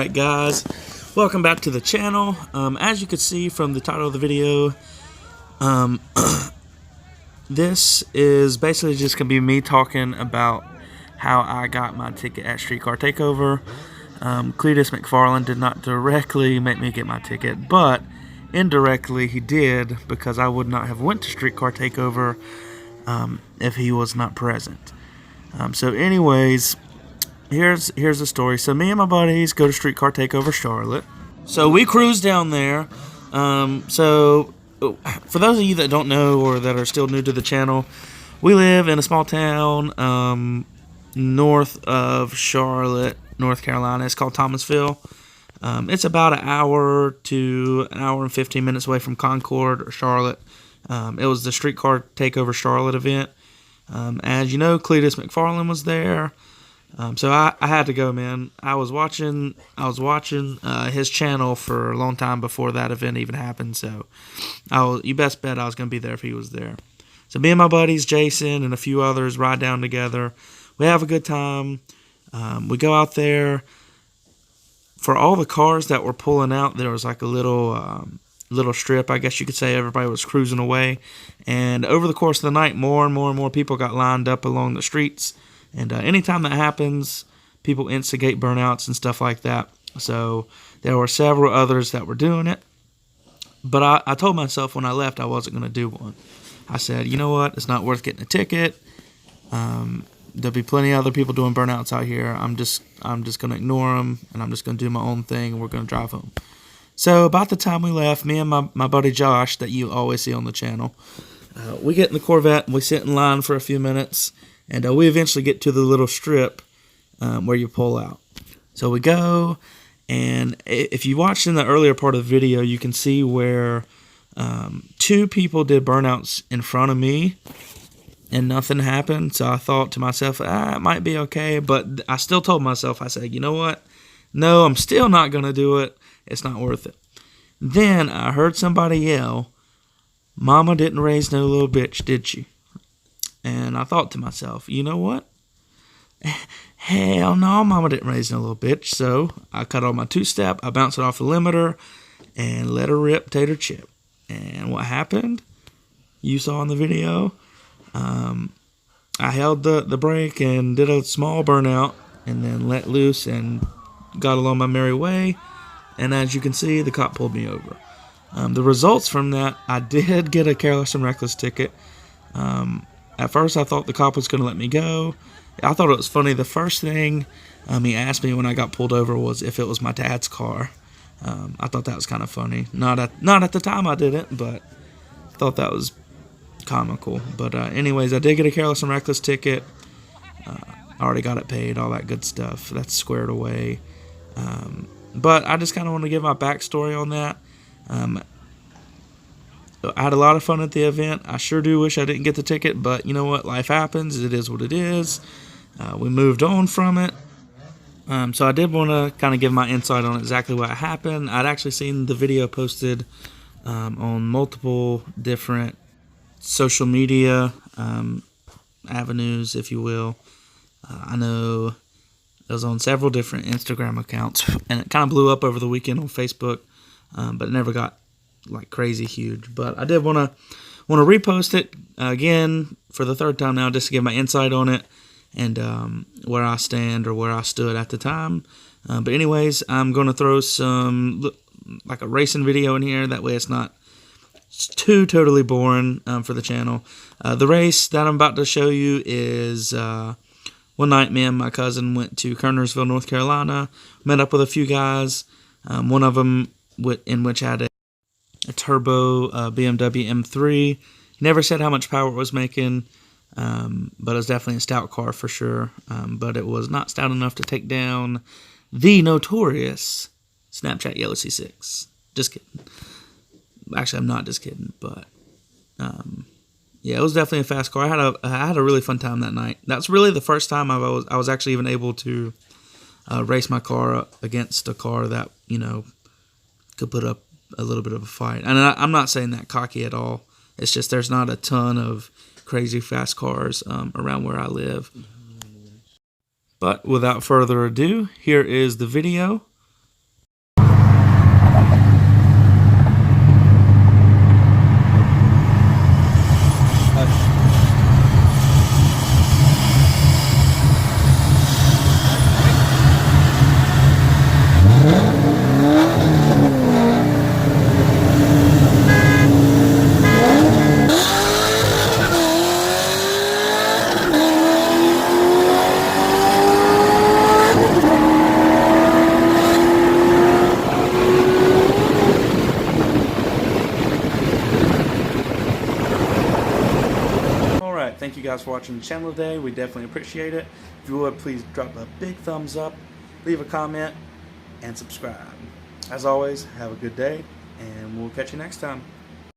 Alright guys, welcome back to the channel. As you can see from the title of the video, this is basically just going to be me talking about how I got my ticket at Streetcar Takeover. Cletus McFarland did not directly make me get my ticket, but indirectly he did, because I would not have went to Streetcar Takeover if he was not present. So anyways, here's the story. So me and my buddies go to Streetcar Takeover Charlotte. So we cruise down there. So for those of you that don't know or that are still new to the channel, we live in a small town north of Charlotte, North Carolina. It's called Thomasville. It's about an hour to an hour and 15 minutes away from Concord or Charlotte. It was the Streetcar Takeover Charlotte event. As you know, Cletus McFarland was there. So I had to go, man. I was watching his channel for a long time before that event even happened. So you best bet I was going to be there if he was there. So me and my buddies, Jason and a few others, ride down together. We have a good time. We go out there. For all the cars that were pulling out, there was like a little strip, I guess you could say. Everybody was cruising away. And over the course of the night, more and more people got lined up along the streets. And anytime that happens, people instigate burnouts and stuff like that. So there were several others that were doing it. But I told myself when I left I wasn't going to do one. I said, you know what? It's not worth getting a ticket. There'll be plenty of other people doing burnouts out here. I'm just going to ignore them, and I'm just going to do my own thing, and we're going to drive home. So about the time we left, me and my buddy Josh, that you always see on the channel, we get in the Corvette, and we sit in line for a few minutes. And we eventually get to the little strip where you pull out. So we go, and if you watched in the earlier part of the video, you can see where two people did burnouts in front of me, and nothing happened. So I thought to myself, it might be okay. But I still told myself, I said, you know what? No, I'm still not going to do it. It's not worth it. Then I heard somebody yell, "Mama didn't raise no little bitch, did she?" And I thought to myself, you know what? Hell no, Mama didn't raise no little bitch. So I cut on my two-step, I bounced it off the limiter, and let her rip tater chip. And what happened? You saw in the video. I held the brake and did a small burnout, and then let loose and got along my merry way. And as you can see, the cop pulled me over. The results from that, I did get a careless and reckless ticket. At first, I thought the cop was going to let me go. I thought it was funny. The first thing he asked me when I got pulled over was if it was my dad's car. I thought that was kind of funny. Not at the time I didn't, but I thought that was comical. But anyways, I did get a careless and reckless ticket. I already got it paid, all that good stuff. That's squared away. But I just kind of want to give my backstory on that. I had a lot of fun at the event. I sure do wish I didn't get the ticket, but you know what? Life happens. It is what it is. We moved on from it. So I did want to kind of give my insight on exactly what happened. I'd actually seen the video posted on multiple different social media avenues, if you will. I know it was on several different Instagram accounts, and it kind of blew up over the weekend on Facebook, but it never got like crazy huge. But I did want to repost it again for the third time now, just to give my insight on it and where I stand or where I stood at the time. But anyways, I'm going to throw some like a racing video in here. That way it's not too totally boring for the channel. The race that I'm about to show you is one night me and my cousin went to Kernersville, North Carolina, met up with a few guys, one of them in which had a turbo BMW M3. He never said how much power it was making, but it was definitely a stout car for sure. But it was not stout enough to take down the notorious Snapchat Yellow C6. Just kidding. Actually, I'm not just kidding, but yeah, it was definitely a fast car. I had a really fun time that night. That's really the first time I was actually even able to race my car against a car that, you know, could put up a little bit of a fight. And I'm not saying that cocky at all. It's just there's not a ton of crazy fast cars around where I live. But without further ado, here is the video you guys for watching the channel today. We definitely appreciate it. If you would, please drop a big thumbs up, leave a comment, and subscribe. As always, have a good day, and we'll catch you next time.